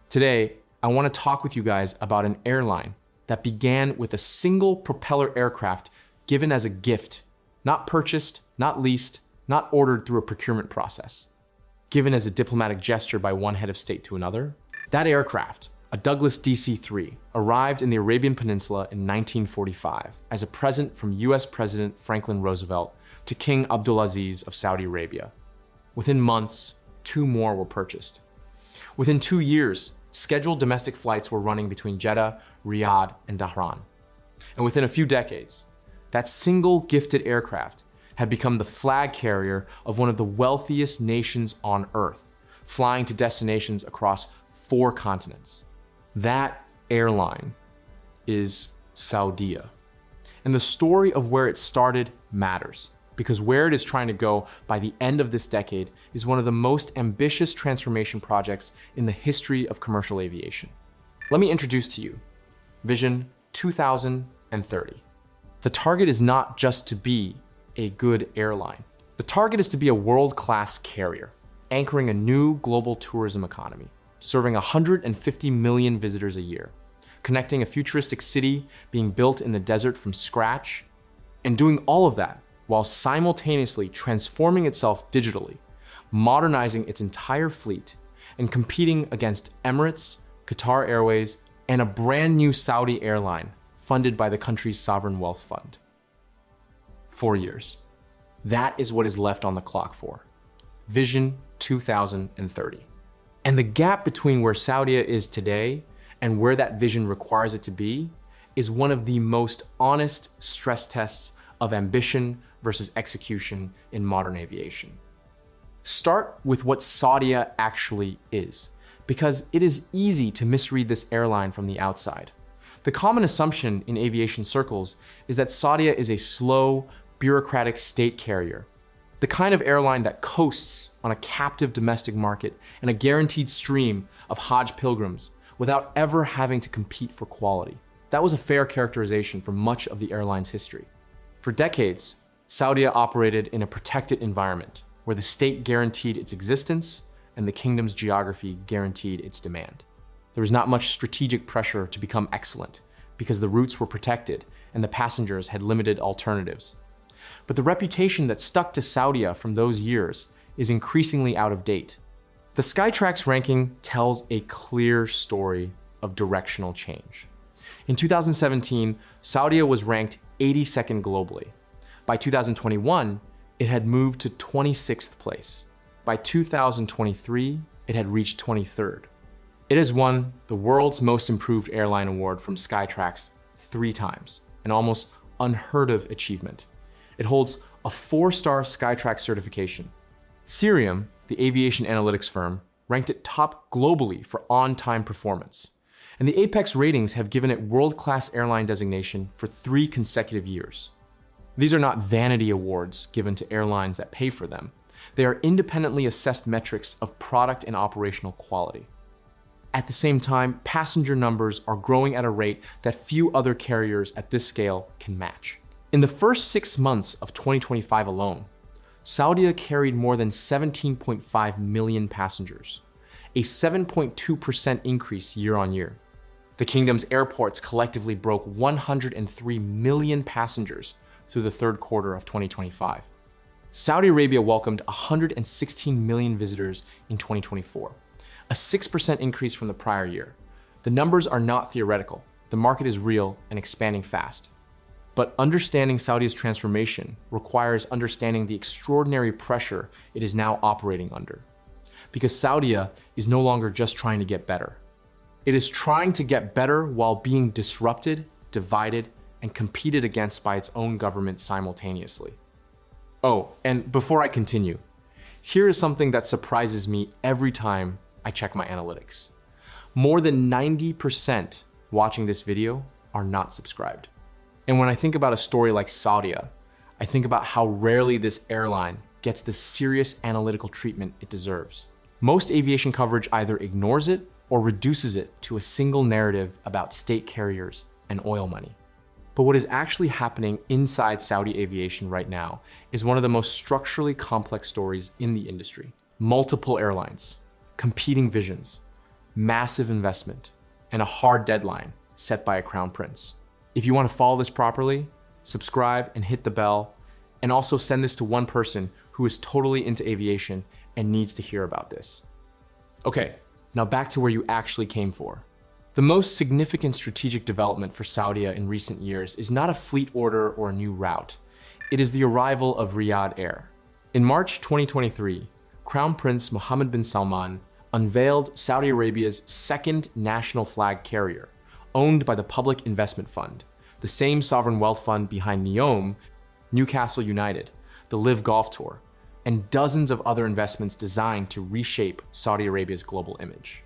Today, I want to talk with you guys about an airline that began with a single propeller aircraft given as a gift, not purchased, not leased, not ordered through a procurement process. Given as a diplomatic gesture by one head of state to another. That aircraft, a Douglas DC-3, arrived in the Arabian Peninsula in 1945 as a present from US President Franklin Roosevelt to King Abdulaziz of Saudi Arabia. Within months, 2 more were purchased. Within 2 years, scheduled domestic flights were running between Jeddah, Riyadh, and Dhahran. And within a few decades, that single gifted aircraft had become the flag carrier of one of the wealthiest nations on Earth, flying to destinations across 4 continents. That airline is Saudia. And the story of where it started matters, because where it is trying to go by the end of this decade is one of the most ambitious transformation projects in the history of commercial aviation. Let me introduce to you Vision 2030. The target is not just to be a good airline. The target is to be a world-class carrier, anchoring a new global tourism economy, serving 150 million visitors a year, connecting a futuristic city being built in the desert from scratch, and doing all of that while simultaneously transforming itself digitally, modernizing its entire fleet, and competing against Emirates, Qatar Airways, and a brand new Saudi airline funded by the country's sovereign wealth fund. 4 years. That is what is left on the clock for Vision 2030. And the gap between where Saudia is today and where that vision requires it to be is one of the most honest stress tests of ambition versus execution in modern aviation. Start with what Saudia actually is, because it is easy to misread this airline from the outside. The common assumption in aviation circles is that Saudia is a slow, bureaucratic state carrier, the kind of airline that coasts on a captive domestic market and a guaranteed stream of Hajj pilgrims without ever having to compete for quality. That was a fair characterization for much of the airline's history. For decades, Saudia operated in a protected environment where the state guaranteed its existence and the kingdom's geography guaranteed its demand. There was not much strategic pressure to become excellent because the routes were protected and the passengers had limited alternatives. But the reputation that stuck to Saudia from those years is increasingly out of date. The Skytrax ranking tells a clear story of directional change. In 2017, Saudia was ranked 82nd globally. By 2021, it had moved to 26th place. By 2023, it had reached 23rd. It has won the World's Most Improved Airline Award from Skytrax 3 times, an almost unheard of achievement. It holds a 4-star Skytrax certification. Cirium, the aviation analytics firm, ranked it top globally for on-time performance. And the Apex ratings have given it world-class airline designation for 3 consecutive years. These are not vanity awards given to airlines that pay for them. They are independently assessed metrics of product and operational quality. At the same time, passenger numbers are growing at a rate that few other carriers at this scale can match. In the first 6 months of 2025 alone, Saudia carried more than 17.5 million passengers, a 7.2% increase year on year. The kingdom's airports collectively broke 103 million passengers through the 3rd quarter of 2025. Saudi Arabia welcomed 116 million visitors in 2024, a 6% increase from the prior year. The numbers are not theoretical. The market is real and expanding fast. But understanding Saudia's transformation requires understanding the extraordinary pressure it is now operating under. Because Saudia is no longer just trying to get better. It is trying to get better while being disrupted, divided, and competed against by its own government simultaneously. Oh, and before I continue, here is something that surprises me every time I check my analytics. More than 90% watching this video are not subscribed. And when I think about a story like Saudia, I think about how rarely this airline gets the serious analytical treatment it deserves. Most aviation coverage either ignores it or reduces it to a single narrative about state carriers and oil money. But what is actually happening inside Saudi aviation right now is one of the most structurally complex stories in the industry. Multiple airlines, competing visions, massive investment, and a hard deadline set by a crown prince. If you want to follow this properly, subscribe and hit the bell, and also send this to one person who is totally into aviation and needs to hear about this. Okay, now back to where you actually came for. The most significant strategic development for Saudia in recent years is not a fleet order or a new route. It is the arrival of Riyadh Air. In March 2023, Crown Prince Mohammed bin Salman unveiled Saudi Arabia's second national flag carrier, owned by the Public Investment Fund, the same sovereign wealth fund behind NEOM, Newcastle United, the Live Golf Tour, and dozens of other investments designed to reshape Saudi Arabia's global image.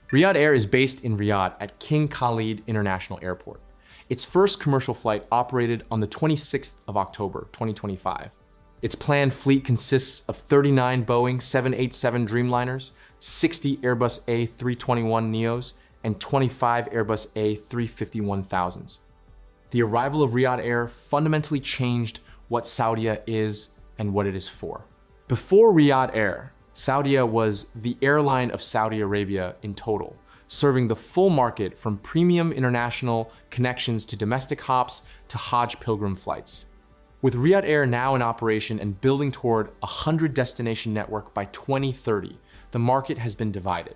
Riyadh Air is based in Riyadh at King Khalid International Airport. Its first commercial flight operated on the 26th of October, 2025. Its planned fleet consists of 39 Boeing 787 Dreamliners, 60 Airbus A321 Neos, and 25 Airbus A350-1000s. The arrival of Riyadh Air fundamentally changed what Saudia is and what it is for. Before Riyadh Air, Saudia was the airline of Saudi Arabia in total, serving the full market from premium international connections to domestic hops to Hajj pilgrim flights. With Riyadh Air now in operation and building toward a 100-destination network by 2030, the market has been divided.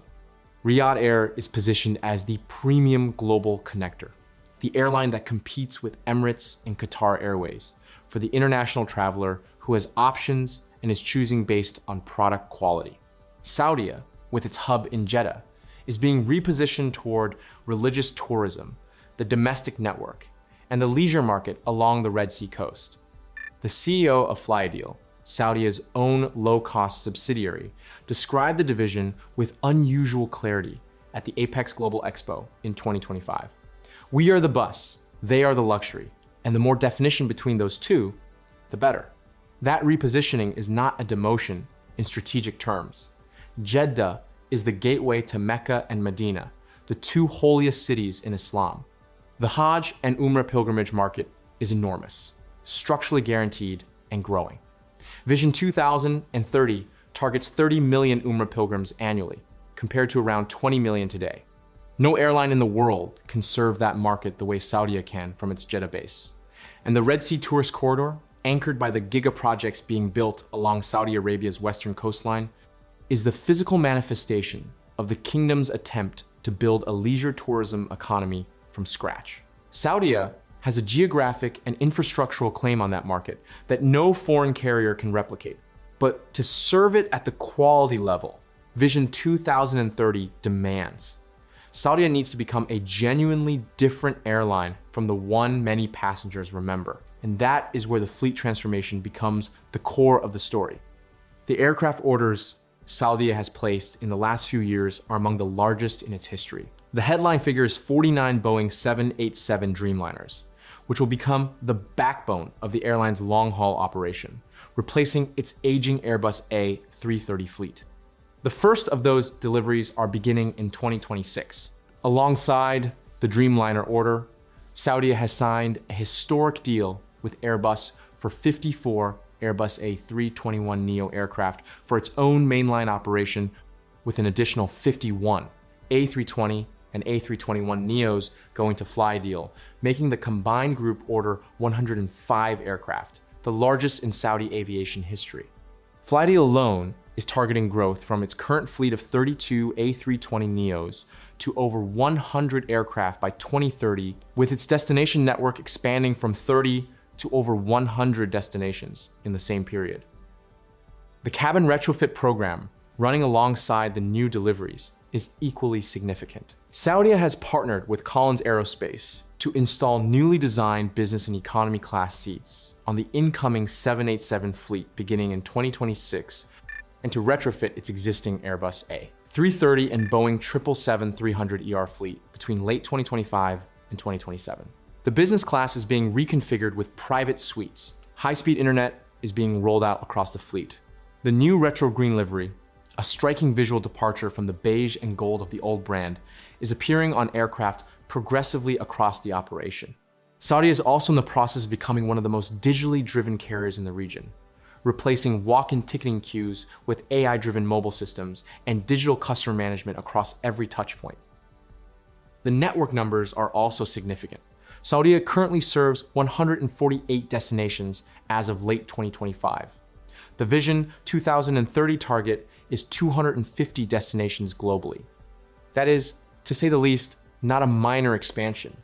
Riyadh Air is positioned as the premium global connector, the airline that competes with Emirates and Qatar Airways for the international traveler who has options and is choosing based on product quality. Saudia, with its hub in Jeddah, is being repositioned toward religious tourism, the domestic network, and the leisure market along the Red Sea coast. The CEO of Flyadeal, Saudia's own low-cost subsidiary, described the division with unusual clarity at the Apex Global Expo in 2025. We are the bus, they are the luxury, and the more definition between those two, the better. That repositioning is not a demotion in strategic terms. Jeddah is the gateway to Mecca and Medina, the two holiest cities in Islam. The Hajj and Umrah pilgrimage market is enormous, structurally guaranteed and growing. Vision 2030 targets 30 million Umrah pilgrims annually, compared to around 20 million today. No airline in the world can serve that market the way Saudia can from its Jeddah base. And the Red Sea tourist corridor, anchored by the giga projects being built along Saudi Arabia's western coastline, is the physical manifestation of the kingdom's attempt to build a leisure tourism economy from scratch. Saudia has a geographic and infrastructural claim on that market that no foreign carrier can replicate. But to serve it at the quality level Vision 2030 demands, Saudia needs to become a genuinely different airline from the one many passengers remember. And that is where the fleet transformation becomes the core of the story. The aircraft orders Saudia has placed in the last few years are among the largest in its history. The headline figure is 49 Boeing 787 Dreamliners, which will become the backbone of the airline's long-haul operation, replacing its aging Airbus A330 fleet. The first of those deliveries are beginning in 2026. Alongside the Dreamliner order, Saudia has signed a historic deal with Airbus for 54 Airbus A321neo aircraft for its own mainline operation, with an additional 51 A320 and A321neos going to Flyadeal, making the combined group order 105 aircraft, the largest in Saudi aviation history. Flyadeal alone is targeting growth from its current fleet of 32 A320neos to over 100 aircraft by 2030, with its destination network expanding from 30 to over 100 destinations in the same period. The cabin retrofit program, running alongside the new deliveries, is equally significant. Saudia has partnered with Collins Aerospace to install newly designed business and economy class seats on the incoming 787 fleet beginning in 2026, and to retrofit its existing Airbus A330 and Boeing 777-300ER fleet between late 2025 and 2027. The business class is being reconfigured with private suites. High-speed internet is being rolled out across the fleet. The new retro green livery, a striking visual departure from the beige and gold of the old brand, is appearing on aircraft progressively across the operation. Saudia is also in the process of becoming one of the most digitally driven carriers in the region. replacing walk-in ticketing queues with AI-driven mobile systems and digital customer management across every touchpoint. The network numbers are also significant. Saudia currently serves 148 destinations as of late 2025. The Vision 2030 target is 250 destinations globally. That is, to say the least, not a minor expansion.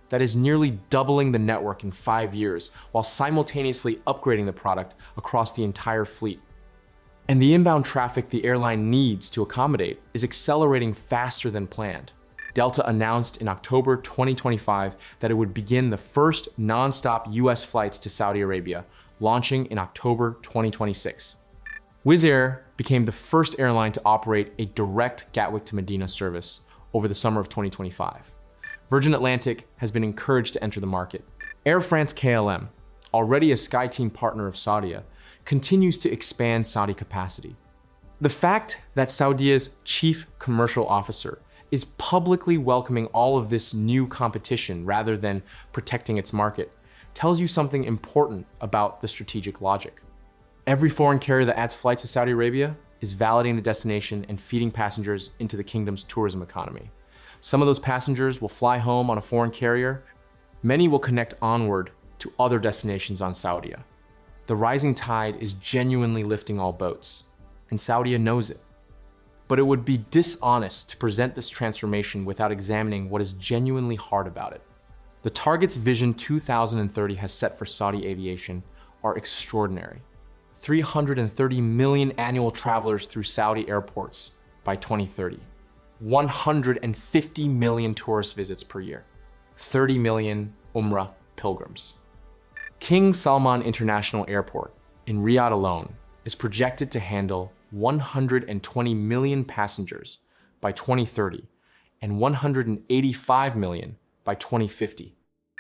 That is nearly doubling the network in 5 years while simultaneously upgrading the product across the entire fleet. And the inbound traffic the airline needs to accommodate is accelerating faster than planned. Delta announced in October 2025 that it would begin the first non-stop US flights to Saudi Arabia, launching in October 2026. Wizz Air became the first airline to operate a direct Gatwick to Medina service over the summer of 2025. Virgin Atlantic has been encouraged to enter the market. Air France-KLM, already a SkyTeam partner of Saudia, continues to expand Saudi capacity. The fact that Saudia's chief commercial officer is publicly welcoming all of this new competition rather than protecting its market tells you something important about the strategic logic. Every foreign carrier that adds flights to Saudi Arabia is validating the destination and feeding passengers into the kingdom's tourism economy. Some of those passengers will fly home on a foreign carrier. Many will connect onward to other destinations on Saudia. The rising tide is genuinely lifting all boats, and Saudia knows it. But it would be dishonest to present this transformation without examining what is genuinely hard about it. The targets Vision 2030 has set for Saudi aviation are extraordinary. 330 million annual travelers through Saudi airports by 2030. 150 million tourist visits per year. 30 million Umrah pilgrims. King Salman International Airport in Riyadh alone is projected to handle 120 million passengers by 2030 and 185 million by 2050.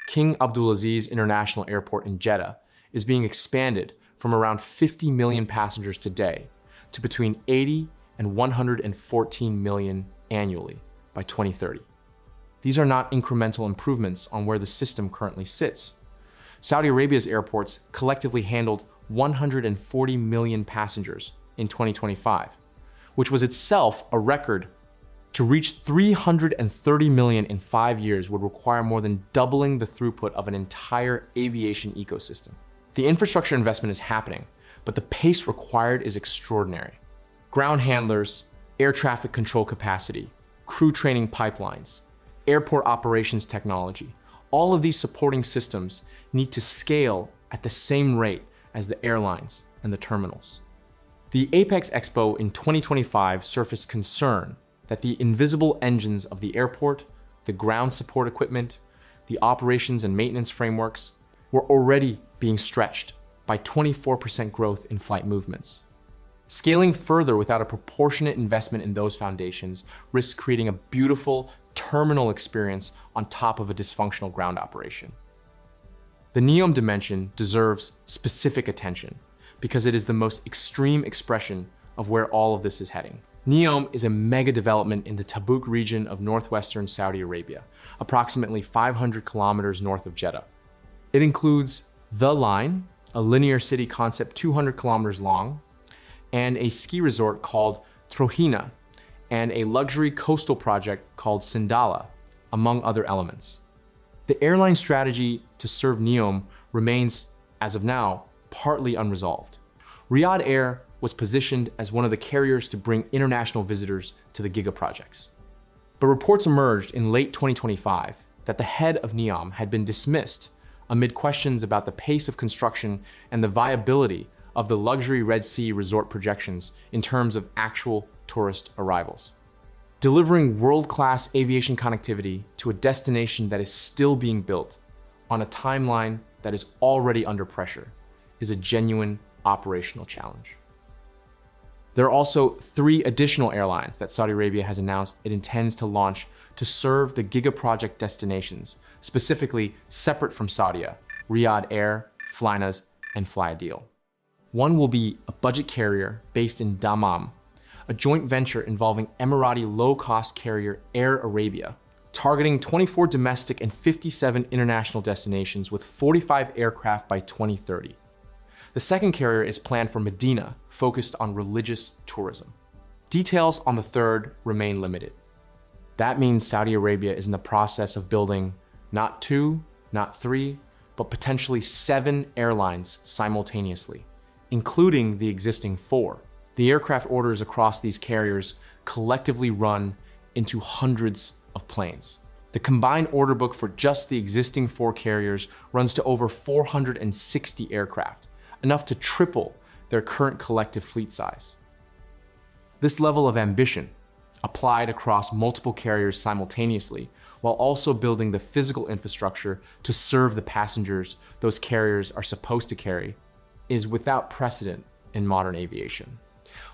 King Abdulaziz International Airport in Jeddah is being expanded from around 50 million passengers today to between 80 and 114 million annually by 2030. These are not incremental improvements on where the system currently sits. Saudi Arabia's airports collectively handled 140 million passengers in 2025, which was itself a record. To reach 330 million in 5 years would require more than doubling the throughput of an entire aviation ecosystem. The infrastructure investment is happening, but the pace required is extraordinary. Ground handlers, air traffic control capacity, crew training pipelines, airport operations technology, all of these supporting systems need to scale at the same rate as the airlines and the terminals. The Apex Expo in 2025 surfaced concern that the invisible engines of the airport, the ground support equipment, the operations and maintenance frameworks were already being stretched by 24% growth in flight movements. Scaling further without a proportionate investment in those foundations risks creating a beautiful terminal experience on top of a dysfunctional ground operation. The NEOM dimension deserves specific attention because it is the most extreme expression of where all of this is heading. NEOM is a mega development in the Tabuk region of northwestern Saudi Arabia, approximately 500 kilometers north of Jeddah. It includes The Line, a linear city concept 200 kilometers long, and a ski resort called Trohina, and a luxury coastal project called Sindala, among other elements. The airline strategy to serve NEOM remains, as of now, partly unresolved. Riyadh Air was positioned as one of the carriers to bring international visitors to the Giga projects. But reports emerged in late 2025 that the head of NEOM had been dismissed amid questions about the pace of construction and the viability of the luxury Red Sea resort projections in terms of actual tourist arrivals. Delivering world-class aviation connectivity to a destination that is still being built on a timeline that is already under pressure is a genuine operational challenge. There are also 3 additional airlines that Saudi Arabia has announced it intends to launch to serve the Giga project destinations, specifically separate from Saudia: Riyadh Air, Flynas, and Flyadeal. One will be a budget carrier based in Dammam, a joint venture involving Emirati low-cost carrier Air Arabia, targeting 24 domestic and 57 international destinations with 45 aircraft by 2030. The second carrier is planned for Medina, focused on religious tourism. Details on the third remain limited. That means Saudi Arabia is in the process of building not 2, not 3, but potentially 7 airlines simultaneously, including the existing 4. The aircraft orders across these carriers collectively run into hundreds of planes. The combined order book for just the existing 4 carriers runs to over 460 aircraft, enough to triple their current collective fleet size. This level of ambition, applied across multiple carriers simultaneously, while also building the physical infrastructure to serve the passengers those carriers are supposed to carry, is without precedent in modern aviation.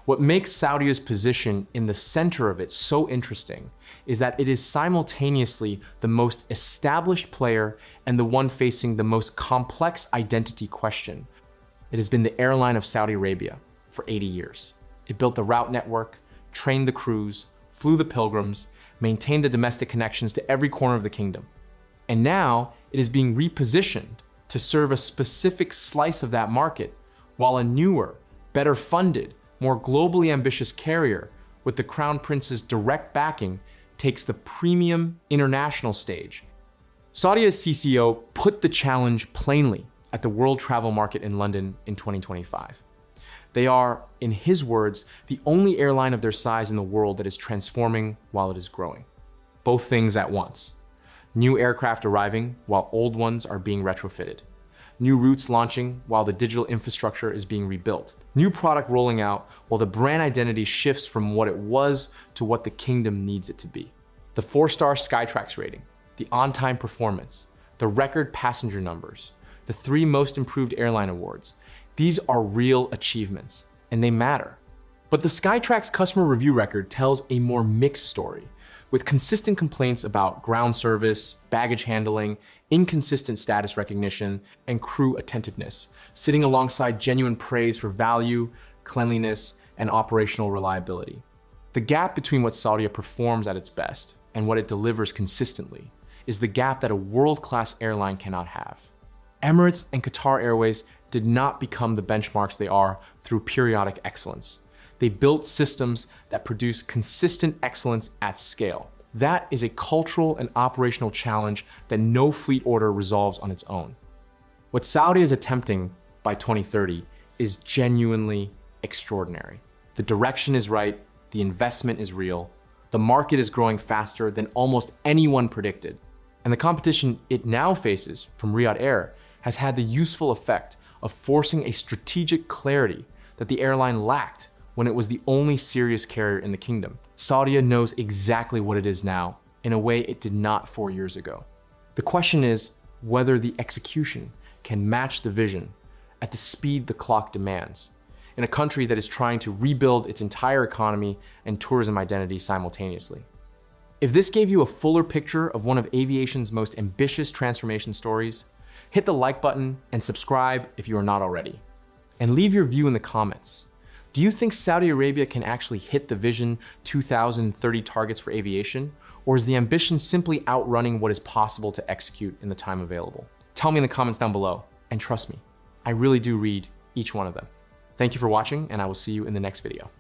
What makes Saudia's position in the center of it so interesting is that it is simultaneously the most established player and the one facing the most complex identity question. It has been the airline of Saudi Arabia for 80 years. It built the route network, trained the crews, flew the pilgrims, maintained the domestic connections to every corner of the kingdom. And now it is being repositioned to serve a specific slice of that market, while a newer, better funded, more globally ambitious carrier with the Crown Prince's direct backing takes the premium international stage. Saudia's CCO put the challenge plainly at the World Travel Market in London in 2025. They are, in his words, the only airline of their size in the world that is transforming while it is growing. Both things at once. New aircraft arriving while old ones are being retrofitted. New routes launching while the digital infrastructure is being rebuilt. New product rolling out while the brand identity shifts from what it was to what the kingdom needs it to be. The 4-star Skytrax rating, the on-time performance, the record passenger numbers, the 3 most improved airline awards. These are real achievements, and they matter. But the Skytrax customer review record tells a more mixed story, with consistent complaints about ground service, baggage handling, inconsistent status recognition, and crew attentiveness, sitting alongside genuine praise for value, cleanliness, and operational reliability. The gap between what Saudia performs at its best and what it delivers consistently is the gap that a world-class airline cannot have. Emirates and Qatar Airways did not become the benchmarks they are through periodic excellence. They built systems that produce consistent excellence at scale. That is a cultural and operational challenge that no fleet order resolves on its own. What Saudi is attempting by 2030 is genuinely extraordinary. The direction is right, the investment is real, the market is growing faster than almost anyone predicted, and the competition it now faces from Riyadh Air has had the useful effect of forcing a strategic clarity that the airline lacked when it was the only serious carrier in the kingdom. Saudia knows exactly what it is now in a way it did not 4 years ago. The question is whether the execution can match the vision at the speed the clock demands in a country that is trying to rebuild its entire economy and tourism identity simultaneously. If this gave you a fuller picture of one of aviation's most ambitious transformation stories, hit the like button and subscribe if you are not already. And leave your view in the comments. Do you think Saudi Arabia can actually hit the Vision 2030 targets for aviation? Or is the ambition simply outrunning what is possible to execute in the time available? Tell me in the comments down below, and trust me, I really do read each one of them. Thank you for watching, and I will see you in the next video.